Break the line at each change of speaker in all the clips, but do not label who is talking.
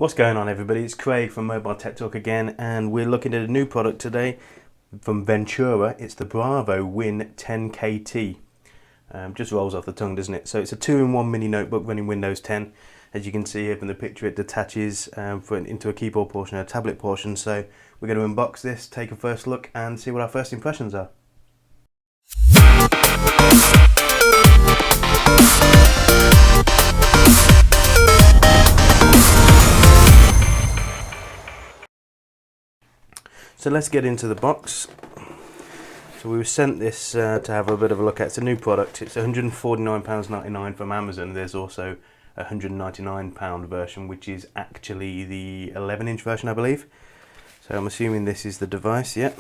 What's going on, everybody? It's Craig from MobileTechTalk again, and we're looking at a new product today from Venturer. It's the BravoWin 10KT. Just rolls off the tongue, doesn't it? So it's a 2-in-1 mini notebook running Windows 10. As you can see here from the picture, it detaches into a keyboard portion and a tablet portion. So we're going to unbox this, take a first look, and see what our first impressions are. So let's get into the box. So we were sent this to have a bit of a look at. It's a new product. It's £149.99 from Amazon. There's also a £199 version, which is actually the 11-inch version, I believe. So I'm assuming this is the device, yeah.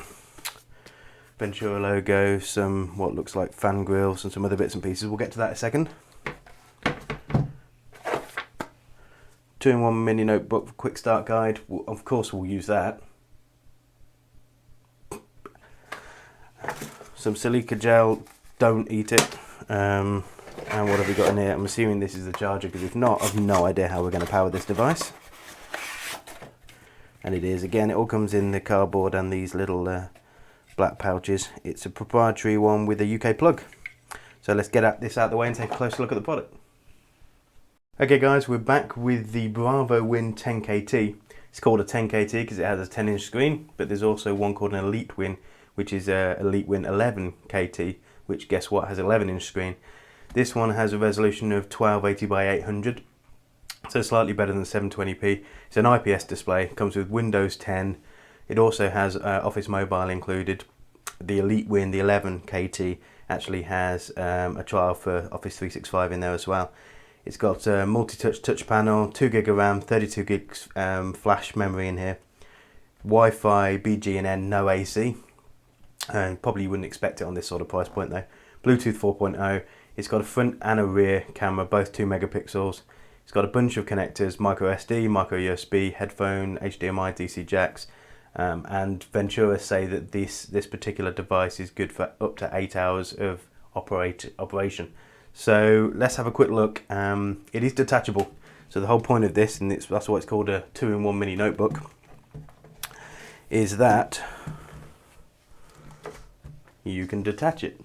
Ventura logo, some what looks like fan grills and some other bits and pieces. We'll get to that in a second. 2-in-1 mini notebook, quick start guide. Of course we'll use that. Some silica gel, don't eat it. And what have we got in here? I'm assuming this is the charger, because if not, I've no idea how we're going to power this device. And it is. Again, it all comes in the cardboard and these little black pouches. It's a proprietary one with a UK plug. So let's get this out of the way and take a closer look at the product. Okay guys, we're back with the BravoWin 10KT. It's called a 10KT because it has a 10-inch screen, but there's also one called an EliteWin, which is a EliteWin 11KT, which guess what, has 11-inch screen. This one has a resolution of 1280 by 800, so slightly better than 720p. It's an IPS display, comes with Windows 10. It also has Office Mobile included. The EliteWin, the 11KT, actually has a trial for Office 365 in there as well. It's got a multi-touch touch panel, 2GB of RAM, 32GB flash memory in here. Wi-Fi, BGN, no AC. Probably wouldn't expect it on this sort of price point though. Bluetooth 4.0. It's got a front and a rear camera, both 2 megapixels. It's got a bunch of connectors, micro SD, micro USB, headphone, HDMI, DC jacks. And Ventura say that this particular device is good for up to 8 hours of operation. So let's have a quick look. It is detachable. So the whole point of this, and that's why it's called a 2-in-1 mini notebook, is that you can detach it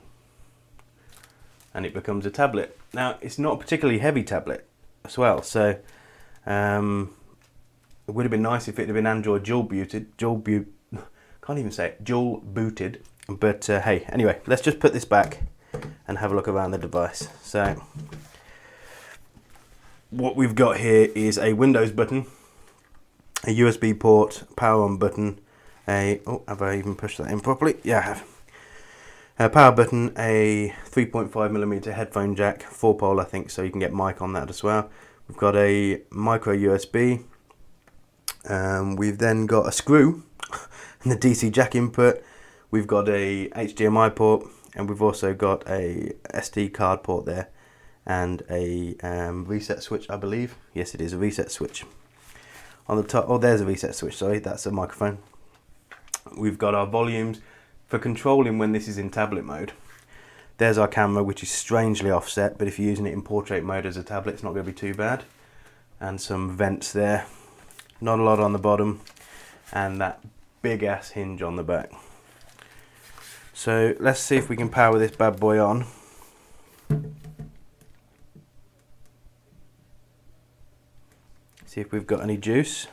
and it becomes a tablet. Now, it's not a particularly heavy tablet as well, so it would have been nice if it had been Android dual booted, but hey, anyway, let's just put this back and have a look around the device. So what we've got here is a Windows button, a USB port, power on button, have I even pushed that in properly? Yeah, I have. A power button, a 3.5mm headphone jack, 4-pole I think, so you can get mic on that as well. We've got a micro USB. We've then got a screw and the DC jack input. We've got a HDMI port, and we've also got a SD card port there, and a reset switch, I believe. Yes, it is a reset switch. On the top, oh, there's a reset switch, sorry, that's a microphone. We've got our volumes for controlling when this is in tablet mode. There's our camera, which is strangely offset, but if you're using it in portrait mode as a tablet, it's not going to be too bad. And some vents there. Not a lot on the bottom, and that big ass hinge on the back. So let's see if we can power this bad boy on. See if we've got any juice.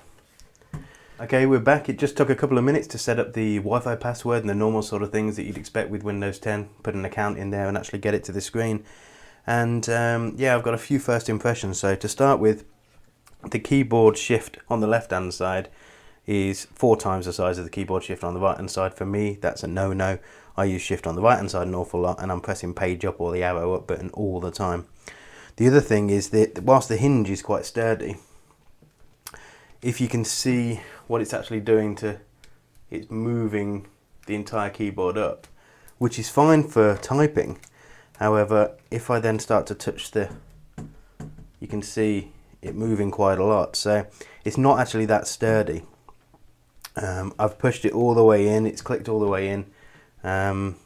Okay, we're back. It just took a couple of minutes to set up the Wi-Fi password and the normal sort of things that you'd expect with Windows 10. Put an account in there and actually get it to the screen. And yeah, I've got a few first impressions. So to start with, the keyboard shift on the left-hand side is 4 times the size of the keyboard shift on the right-hand side. For me, that's a no-no. I use shift on the right-hand side an awful lot, and I'm pressing page up or the arrow up button all the time. The other thing is that whilst the hinge is quite sturdy, if you can see what it's actually doing it's moving the entire keyboard up, which is fine for typing. However, if I then start to touch you can see it moving quite a lot. So it's not actually that sturdy. I've pushed it all the way in, it's clicked all the way in, and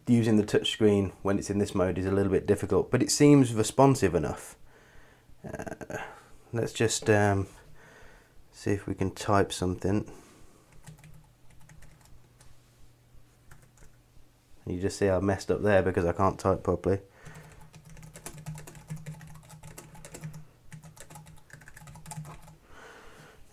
using the touch screen when it's in this mode is a little bit difficult, but it seems responsive enough. Let's just See if we can type something. You just see I messed up there because I can't type properly.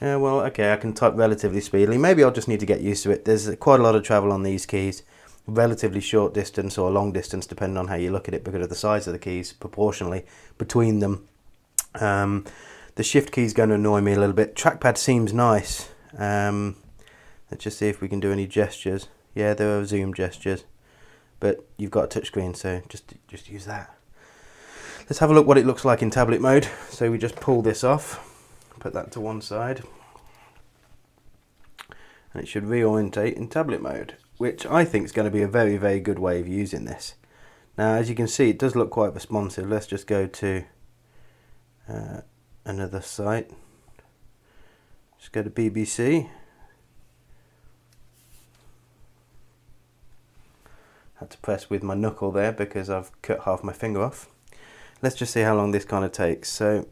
Yeah, well, okay, I can type relatively speedily. Maybe I'll just need to get used to it. There's quite a lot of travel on these keys. Relatively short distance or long distance, depending on how you look at it, because of the size of the keys proportionally between them. The shift key is going to annoy me a little bit. Trackpad seems nice. Let's just see if we can do any gestures. Yeah, there are zoom gestures, but you've got a touchscreen, so just use that. Let's have a look what it looks like in tablet mode. So we just pull this off, put that to one side, and it should reorientate in tablet mode, which I think is going to be a very, very good way of using this. Now, as you can see, it does look quite responsive. Let's just go to another site. Just go to BBC. Had to press with my knuckle there because I've cut half my finger off. Let's just see how long this kind of takes. So,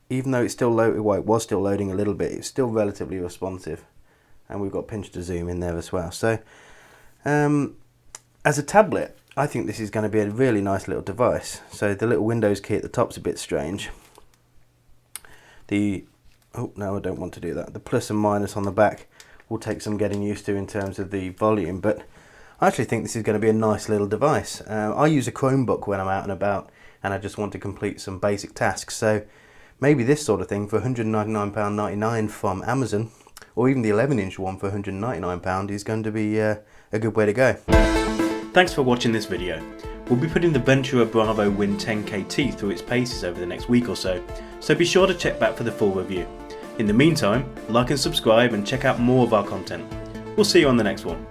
even though it's still loading, well, it was still loading a little bit, it's still relatively responsive, and we've got pinch to zoom in there as well. So, as a tablet, I think this is going to be a really nice little device. So the little Windows key at the top's a bit strange. Oh no, I don't want to do that. The plus and minus on the back will take some getting used to in terms of the volume, but I actually think this is going to be a nice little device. I use a Chromebook when I'm out and about and I just want to complete some basic tasks, so maybe this sort of thing for £199.99 from Amazon, or even the 11-inch one for £199 is going to be a good way to go. Thanks for watching this video. We'll be putting the Venturer BravoWin 10KT through its paces over the next week or so be sure to check back for the full review. In the meantime, like and subscribe and check out more of our content. We'll see you on the next one.